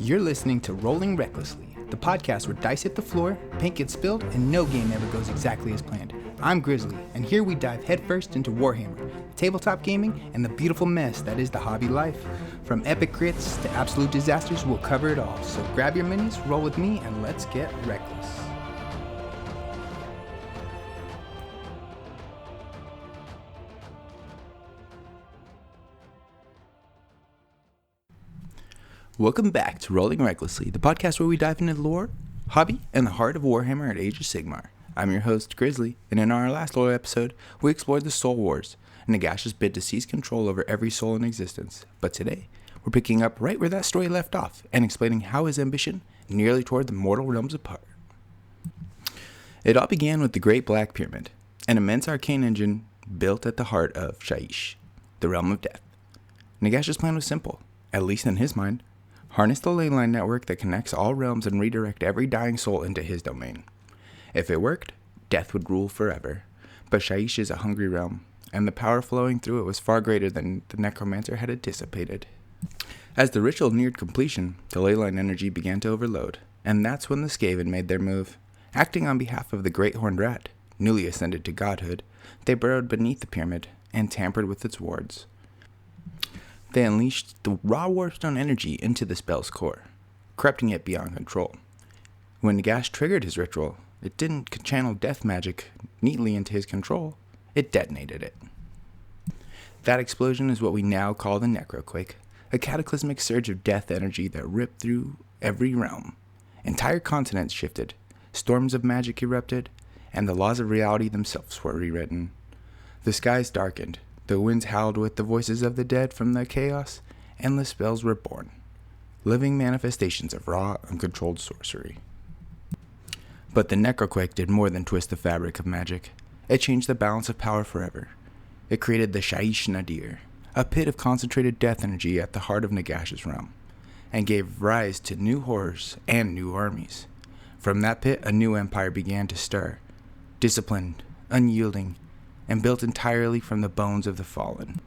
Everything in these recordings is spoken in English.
You're listening to Rolling Recklessly, the podcast where dice hit the floor, paint gets spilled, and no game ever goes exactly as planned. I'm Grizzly, and here we dive headfirst into Warhammer, tabletop gaming, and the beautiful mess that is the hobby life. From epic crits to absolute disasters, we'll cover it all. So grab your minis, roll with me, and let's get reckless. Welcome back to Rolling Recklessly, the podcast where we dive into the lore, hobby, and the heart of Warhammer at Age of Sigmar. I'm your host, Grizzly, and in our last lore episode, we explored the Soul Wars, and Nagash's bid to seize control over every soul in existence. But today, we're picking up right where that story left off, and explaining how his ambition nearly tore the mortal realms apart. It all began with the Great Black Pyramid, an immense arcane engine built at the heart of Hysh, the realm of death. Nagash's plan was simple, at least in his mind. Harness the ley line network that connects all realms and redirect every dying soul into his domain. If it worked, death would rule forever. But Hysh is a hungry realm, and the power flowing through it was far greater than the necromancer had anticipated. As the ritual neared completion, the ley line energy began to overload, and that's when the Skaven made their move. Acting on behalf of the Great Horned Rat, newly ascended to godhood, they burrowed beneath the pyramid and tampered with its wards. They unleashed the raw warpstone energy into the spell's core, corrupting it beyond control. When Nagash triggered his ritual, it didn't channel death magic neatly into his control, it detonated it. That explosion is what we now call the Necroquake, a cataclysmic surge of death energy that ripped through every realm. Entire continents shifted, storms of magic erupted, and the laws of reality themselves were rewritten. The skies darkened. The winds howled with the voices of the dead from the chaos, endless spells were born, living manifestations of raw, uncontrolled sorcery. But the Necroquake did more than twist the fabric of magic. It changed the balance of power forever. It created the Shaiish Nadir, a pit of concentrated death energy at the heart of Nagash's realm, and gave rise to new horrors and new armies. From that pit, a new empire began to stir, disciplined, unyielding, and built entirely from the bones of the fallen.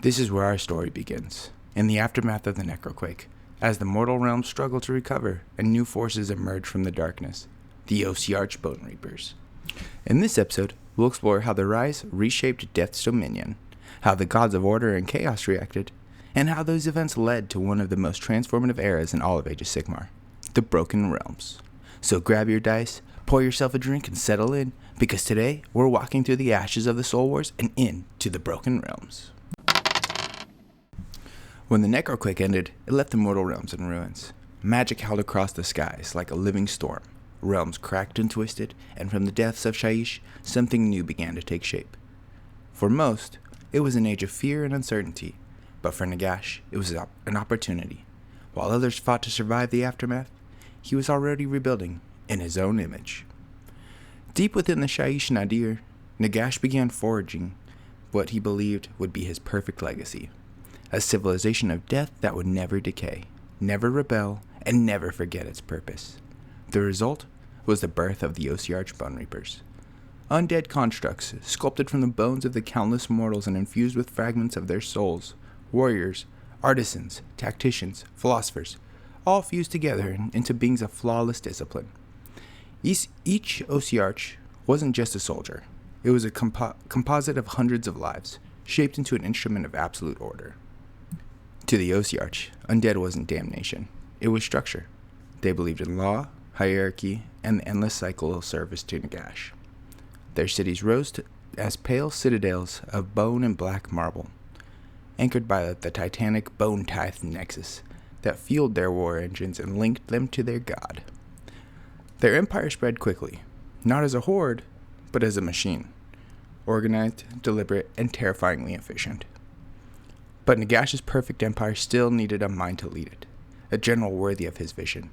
This is where our story begins, in the aftermath of the Necroquake, as the mortal realms struggle to recover and new forces emerge from the darkness, the Ossiarch Bonereapers. In this episode, we'll explore how the Rise reshaped Death's dominion, how the gods of order and chaos reacted, and how those events led to one of the most transformative eras in all of Age of Sigmar, the Broken Realms. So grab your dice, pour yourself a drink, and settle in, because today we're walking through the ashes of the Soul Wars and into the Broken Realms. When the Necroquake ended, it left the mortal realms in ruins. Magic howled across the skies like a living storm. Realms cracked and twisted, and from the depths of Hysh, something new began to take shape. For most, it was an age of fear and uncertainty, but for Nagash, it was an opportunity. While others fought to survive the aftermath, he was already rebuilding in his own image. Deep within the Shaiish Nadir, Nagash began forging what he believed would be his perfect legacy, a civilization of death that would never decay, never rebel, and never forget its purpose. The result was the birth of the Ossiarch Bonereapers, undead constructs sculpted from the bones of the countless mortals and infused with fragments of their souls, warriors, artisans, tacticians, philosophers, all fused together into beings of flawless discipline. Each Ossiarch wasn't just a soldier. It was a composite of hundreds of lives, shaped into an instrument of absolute order. To the Ossiarch, undead wasn't damnation. It was structure. They believed in law, hierarchy, and the endless cycle of service to Nagash. Their cities rose as pale citadels of bone and black marble, anchored by the titanic bone-tithed nexus that fueled their war engines and linked them to their god. Their empire spread quickly, not as a horde, but as a machine, organized, deliberate, and terrifyingly efficient. But Nagash's perfect empire still needed a mind to lead it, a general worthy of his vision.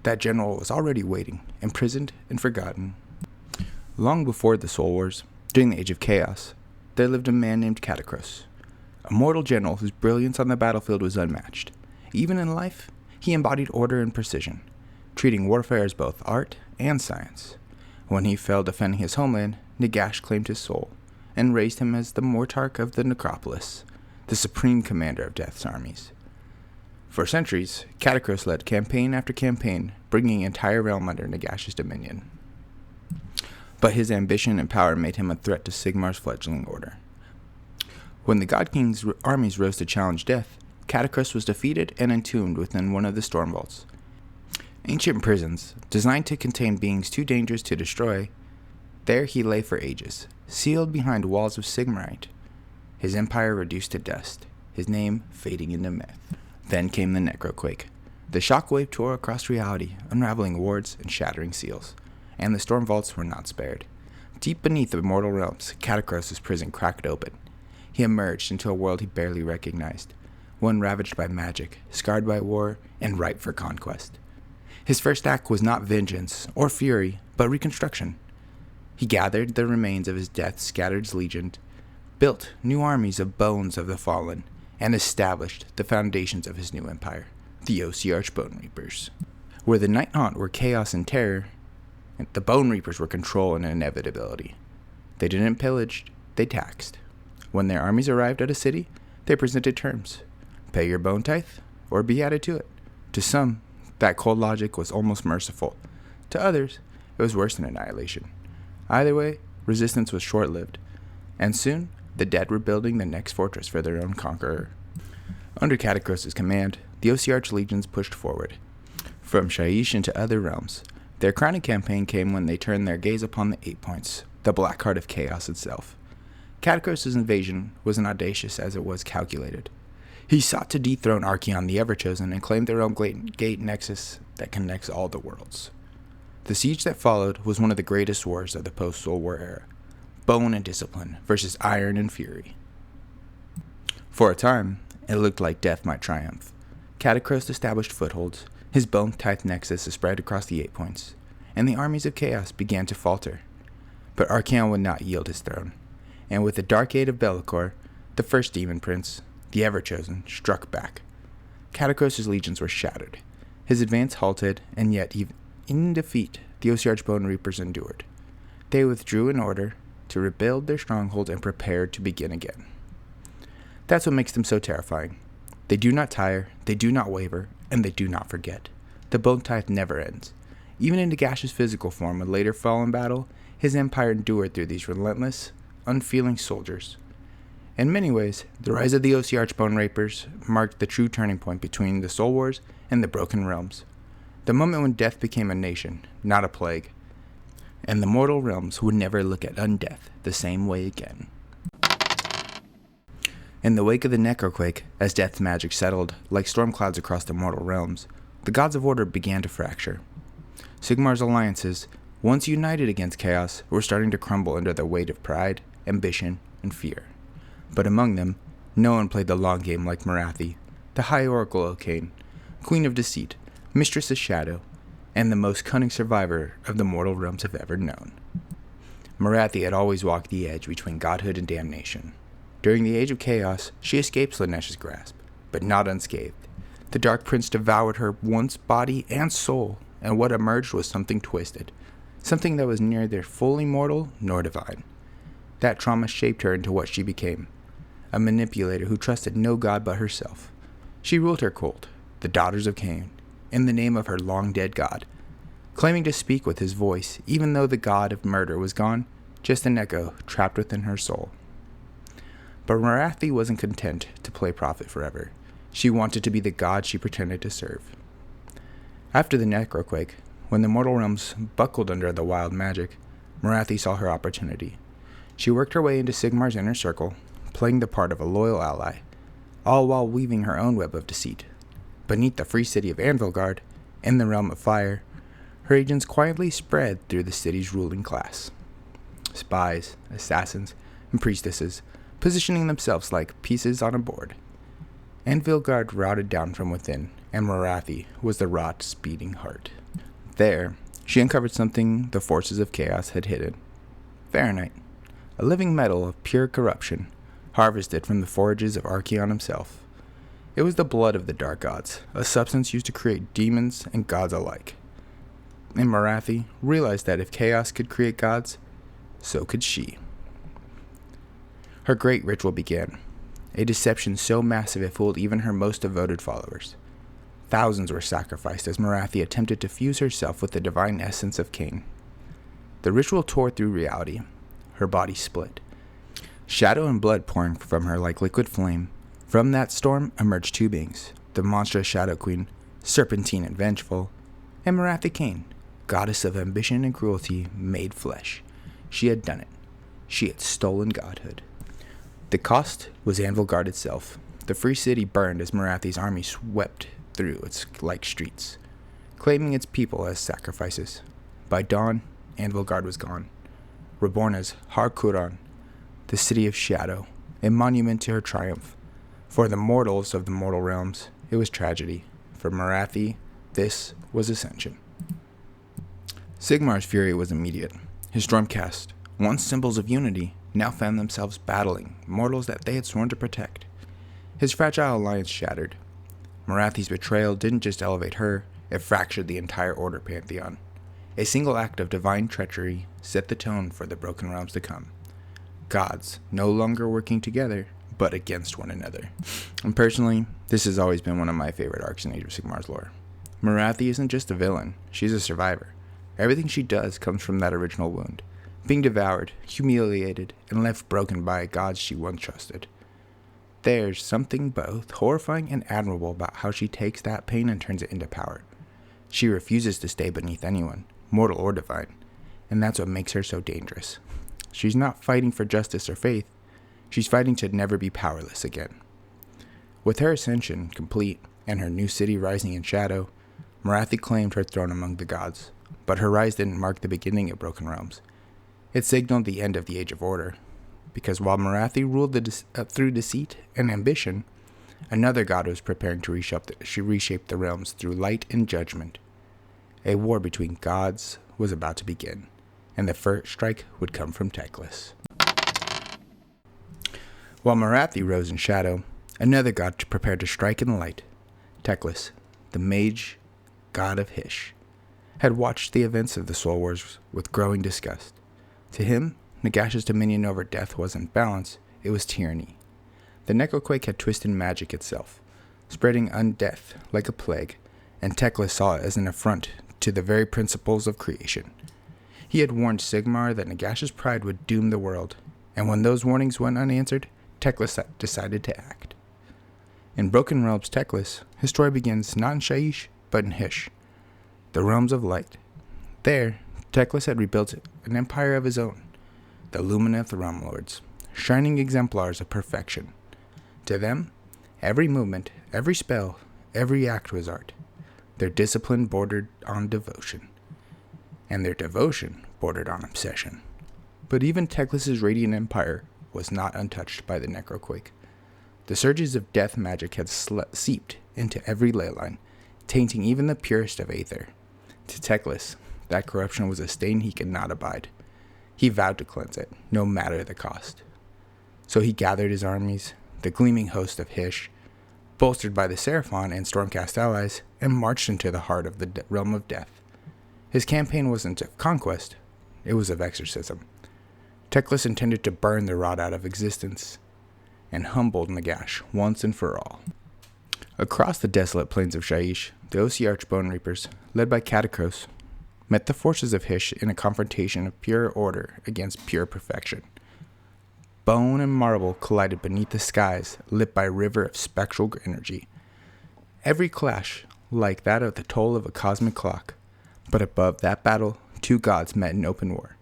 That general was already waiting, imprisoned and forgotten. Long before the Soul Wars, during the Age of Chaos, there lived a man named Katakros, a mortal general whose brilliance on the battlefield was unmatched. Even in life, he embodied order and precision, treating warfare as both art and science. When he fell defending his homeland, Nagash claimed his soul, and raised him as the Mortarch of the Necropolis, the supreme commander of Death's armies. For centuries, Katakros led campaign after campaign, bringing an entire realm under Nagash's dominion. But his ambition and power made him a threat to Sigmar's fledgling order. When the God King's armies rose to challenge death, Katakros was defeated and entombed within one of the Stormvaults. Ancient prisons, designed to contain beings too dangerous to destroy, there he lay for ages, sealed behind walls of Sigmarite, his empire reduced to dust, his name fading into myth. Then came the Necroquake. The shockwave tore across reality, unraveling wards and shattering seals. And the Stormvaults were not spared. Deep beneath the mortal realms, Katakros' prison cracked open. He emerged into a world he barely recognized, one ravaged by magic, scarred by war, and ripe for conquest. His first act was not vengeance or fury, but reconstruction. He gathered the remains of his death-scattered legion, built new armies of bones of the fallen, and established the foundations of his new empire, the Ossiarch Bonereapers. Where the Night Haunt were chaos and terror, the Bone Reapers were control and inevitability. They didn't pillage, they taxed. When their armies arrived at a city, they presented terms. Pay your bone tithe, or be added to it. To some, that cold logic was almost merciful. To others, it was worse than annihilation. Either way, resistance was short-lived, and soon, the dead were building the next fortress for their own conqueror. Under Katakros' command, the Ossiarch legions pushed forward. From Shaiish into other realms, their crowning campaign came when they turned their gaze upon the 8 Points, the black heart of chaos itself. Katakros' invasion was as audacious as it was calculated. He sought to dethrone Archaon the Everchosen and claim the realm gate nexus that connects all the worlds. The siege that followed was one of the greatest wars of the post-Soul War era. Bone and discipline versus iron and fury. For a time, it looked like death might triumph. Katakros established footholds, his bone-tithe nexus spread across the 8 Points, and the armies of chaos began to falter. But Archaon would not yield his throne, and with the Dark Age of Be'lakor, the first demon prince, the Everchosen, struck back. Katakros' legions were shattered, his advance halted, and yet even in defeat, the Ossiarch Bonereapers endured. They withdrew in order to rebuild their stronghold and prepared to begin again. That's what makes them so terrifying. They do not tire, they do not waver, and they do not forget. The bone tithe never ends. Even in Nagash's physical form, a later fall in battle, his empire endured through these relentless, unfeeling soldiers. In many ways, the rise of the Ossiarch Bonereapers marked the true turning point between the Soul Wars and the Broken Realms. The moment when death became a nation, not a plague. And the mortal realms would never look at undeath the same way again. In the wake of the Necroquake, as death's magic settled like storm clouds across the mortal realms, the gods of order began to fracture. Sigmar's alliances, once united against chaos, were starting to crumble under the weight of pride, ambition, and fear. But among them, no one played the long game like Morathi, the High Oracle O'Kane, Queen of Deceit, Mistress of Shadow, and the most cunning survivor of the mortal realms have ever known. Morathi had always walked the edge between godhood and damnation. During the Age of Chaos, she escaped Slaaneish's grasp, but not unscathed. The Dark Prince devoured her once body and soul, and what emerged was something twisted, something that was neither fully mortal nor divine. That trauma shaped her into what she became, a manipulator who trusted no god but herself. She ruled her cult, the Daughters of Cain, in the name of her long-dead god, claiming to speak with his voice even though the god of murder was gone, just an echo trapped within her soul. But Morathi wasn't content to play prophet forever. She wanted to be the god she pretended to serve. After the Necroquake, when the mortal realms buckled under the wild magic, Morathi saw her opportunity. She worked her way into Sigmar's inner circle, playing the part of a loyal ally, all while weaving her own web of deceit. Beneath the free city of Anvilgard, in the realm of fire, her agents quietly spread through the city's ruling class. Spies, assassins, and priestesses, positioning themselves like pieces on a board. Anvilgard routed down from within, and Morathi was the rot's beating heart. There, she uncovered something the forces of chaos had hidden. Fahrenite, a living metal of pure corruption, harvested from the forages of Archaon himself. It was the blood of the dark gods, a substance used to create demons and gods alike. And Morathi realized that if chaos could create gods, so could she. Her great ritual began, a deception so massive it fooled even her most devoted followers. Thousands were sacrificed as Morathi attempted to fuse herself with the divine essence of Cain. The ritual tore through reality. Her body split. Shadow and blood pouring from her like liquid flame. From that storm emerged two beings, the monstrous Shadow Queen, serpentine and vengeful, and Morathi Cain, goddess of ambition and cruelty made flesh. She had done it. She had stolen godhood. The cost was Anvilgard itself. The free city burned as Morathi's army swept through its like streets, claiming its people as sacrifices. By dawn, Anvilgard was gone, reborn as Har-Kuran, the city of shadow, a monument to her triumph. For the mortals of the mortal realms, it was tragedy. For Morathi, this was ascension. Sigmar's fury was immediate. His Stormcast, once symbols of unity, now found themselves battling mortals that they had sworn to protect. His fragile alliance shattered. Morathi's betrayal didn't just elevate her, it fractured the entire Order pantheon. A single act of divine treachery set the tone for the broken realms to come. Gods no longer working together, but against one another. And personally, this has always been one of my favorite arcs in Age of Sigmar's lore. Morathi isn't just a villain, she's a survivor. Everything she does comes from that original wound, being devoured, humiliated, and left broken by gods she once trusted. There's something both horrifying and admirable about how she takes that pain and turns it into power. She refuses to stay beneath anyone, mortal or divine, and that's what makes her so dangerous. She's not fighting for justice or faith, she's fighting to never be powerless again. With her ascension complete, and her new city rising in shadow, Morathi claimed her throne among the gods, but her rise didn't mark the beginning of Broken Realms. It signaled the end of the Age of Order, because while Morathi ruled through deceit and ambition, another god was preparing to reshape the realms through light and judgment. A war between gods was about to begin, and the first strike would come from Teclis. While Morathi rose in shadow, another god prepared to strike in the light. Teclis, the mage god of Hysh, had watched the events of the Soul Wars with growing disgust. To him, Nagash's dominion over death wasn't balance, it was tyranny. The Necroquake had twisted magic itself, spreading undeath like a plague, and Teclis saw it as an affront to the very principles of creation. He had warned Sigmar that Nagash's pride would doom the world, and when those warnings went unanswered, Teclis decided to act. In Broken Realms Teclis, his story begins not in Shaiish, but in Hysh, the realms of light. There, Teclis had rebuilt an empire of his own, the Lumineth Realm Lords, shining exemplars of perfection. To them, every movement, every spell, every act was art. Their discipline bordered on devotion, and their devotion bordered on obsession. But even Teclis' radiant empire was not untouched by the Necroquake. The surges of death magic had seeped into every ley line, tainting even the purest of aether. To Teclis, that corruption was a stain he could not abide. He vowed to cleanse it, no matter the cost. So he gathered his armies, the gleaming host of Hysh, bolstered by the Seraphon and Stormcast allies, and marched into the heart of the realm of death. His campaign wasn't of conquest, it was of exorcism. Teclis intended to burn the rot out of existence, and humbled Nagash once and for all. Across the desolate plains of Shaiish, the Ossiarch Bonereapers, led by Katakros, met the forces of Hysh in a confrontation of pure order against pure perfection. Bone and marble collided beneath the skies, lit by a river of spectral energy. Every clash like that of the toll of a cosmic clock. But above that battle, two gods met in open war.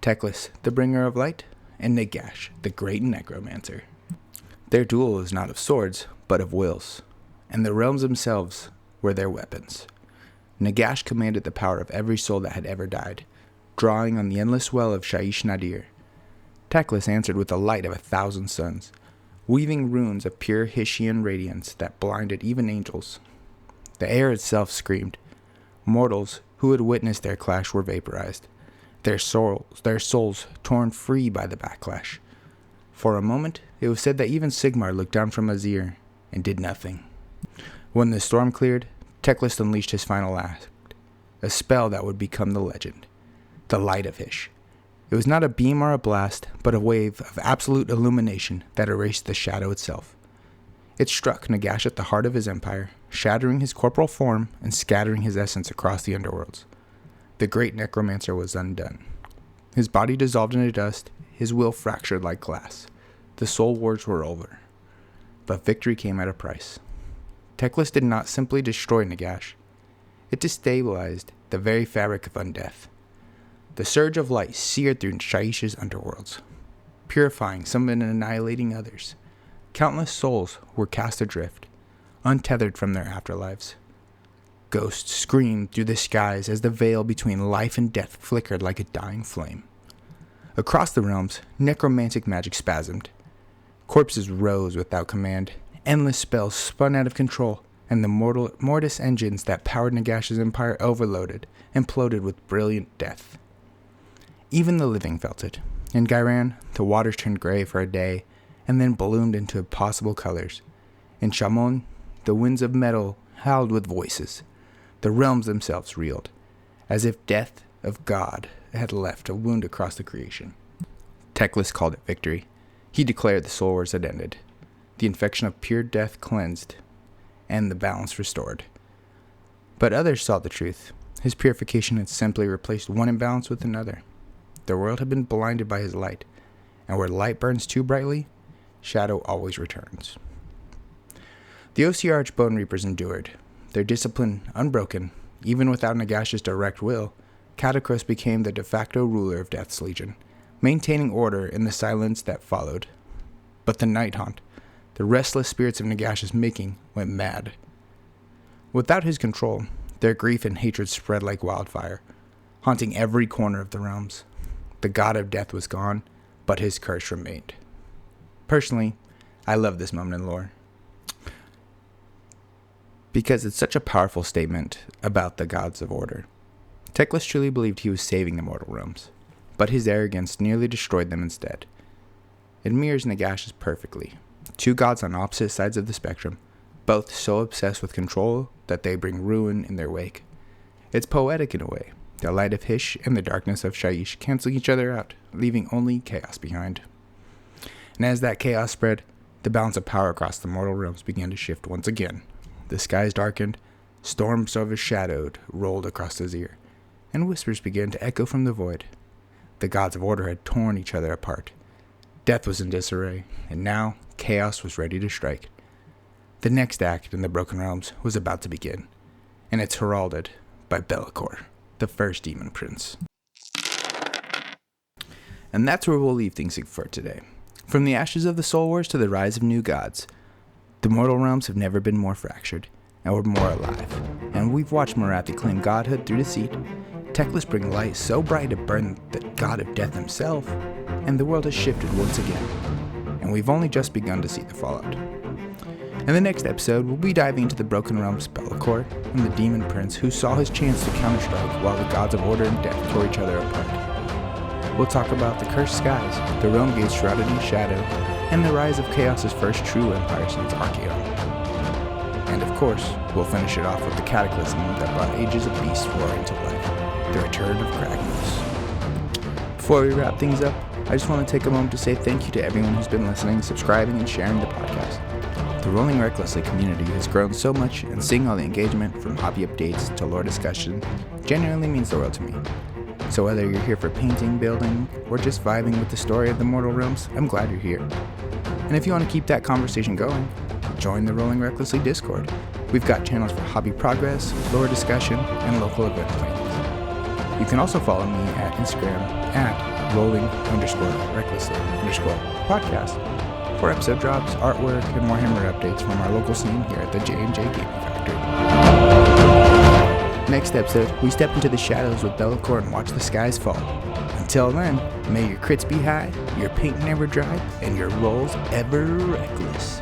Teclis, the bringer of light, and Nagash, the great necromancer. Their duel was not of swords, but of wills, and the realms themselves were their weapons. Nagash commanded the power of every soul that had ever died, drawing on the endless well of Shaiish Nadir. Teclis answered with the light of 1,000 suns, weaving runes of pure Hyshian radiance that blinded even angels. The air itself screamed. Mortals who had witnessed their clash were vaporized, their souls torn free by the backlash. For a moment, it was said that even Sigmar looked down from Azir and did nothing. When the storm cleared, Teclis unleashed his final act, a spell that would become the legend, the Light of Hysh. It was not a beam or a blast, but a wave of absolute illumination that erased the shadow itself. It struck Nagash at the heart of his empire, shattering his corporal form and scattering his essence across the underworlds. The great necromancer was undone. His body dissolved into dust, his will fractured like glass. The soul wars were over. But victory came at a price. Teclis did not simply destroy Nagash. It destabilized the very fabric of undeath. The surge of light seared through Shayish's underworlds, purifying some and annihilating others. Countless souls were cast adrift, untethered from their afterlives. Ghosts screamed through the skies as the veil between life and death flickered like a dying flame. Across the realms, necromantic magic spasmed. Corpses rose without command. Endless spells spun out of control, and the mortis engines that powered Nagash's empire overloaded, imploded with brilliant death. Even the living felt it. In Ghyran, the waters turned gray for a day, and then bloomed into impossible colors. In Shamon, the winds of metal howled with voices. The realms themselves reeled, as if death of God had left a wound across the creation. Teclis called it victory. He declared the soul wars had ended, the infection of pure death cleansed, and the balance restored. But others saw the truth. His purification had simply replaced one imbalance with another. The world had been blinded by his light, and where light burns too brightly, shadow always returns. The Ossiarch Bonereapers endured, their discipline unbroken. Even without Nagash's direct will, Katakros became the de facto ruler of Death's Legion, maintaining order in the silence that followed. But the Night Haunt, the restless spirits of Nagash's making, went mad. Without his control, their grief and hatred spread like wildfire, haunting every corner of the realms. The god of death was gone, but his curse remained. Personally, I love this moment in lore, because it's such a powerful statement about the gods of order. Teclis truly believed he was saving the mortal realms, but his arrogance nearly destroyed them instead. It mirrors Nagash's perfectly. Two gods on opposite sides of the spectrum, both so obsessed with control that they bring ruin in their wake. It's poetic in a way. The light of Hysh and the darkness of Shayish cancel each other out, leaving only chaos behind. And as that chaos spread, the balance of power across the mortal realms began to shift once again. The skies darkened, storms overshadowed rolled across the Zir, and whispers began to echo from the void. The gods of order had torn each other apart. Death was in disarray, and now chaos was ready to strike. The next act in the Broken Realms was about to begin, and it's heralded by Be'lakor, the first demon prince. And that's where we'll leave things for today. From the ashes of the Soul Wars to the rise of new gods, the mortal realms have never been more fractured, and we're more alive. And we've watched Morathi claim godhood through deceit, Teclis bring light so bright to burn the god of death himself, and the world has shifted once again. And we've only just begun to see the fallout. In the next episode, we'll be diving into the Broken Realms Be'lakor and the Demon Prince who saw his chance to counterstrike while the gods of order and death tore each other apart. We'll talk about the cursed skies, the realm gates shrouded in shadow, and the rise of Chaos's first true empire since Archaon. And of course, we'll finish it off with the cataclysm that brought ages of beasts roaring to life, the return of Kragnos. Before we wrap things up, I just want to take a moment to say thank you to everyone who's been listening, subscribing, and sharing the podcast. The Rolling Recklessly community has grown so much, and seeing all the engagement from hobby updates to lore discussion genuinely means the world to me. So whether you're here for painting, building, or just vibing with the story of the Mortal Realms, I'm glad you're here. And if you want to keep that conversation going, join the Rolling Recklessly Discord. We've got channels for hobby progress, lore discussion, and local event plans. You can also follow me at Instagram at rolling_recklessly_podcast for episode drops, artwork, and Warhammer updates from our local scene here at the J&J Gaming Factory. Next episode, we step into the shadows with Be'lakor and watch the skies fall. Until then, may your crits be high, your paint never dry, and your rolls ever reckless.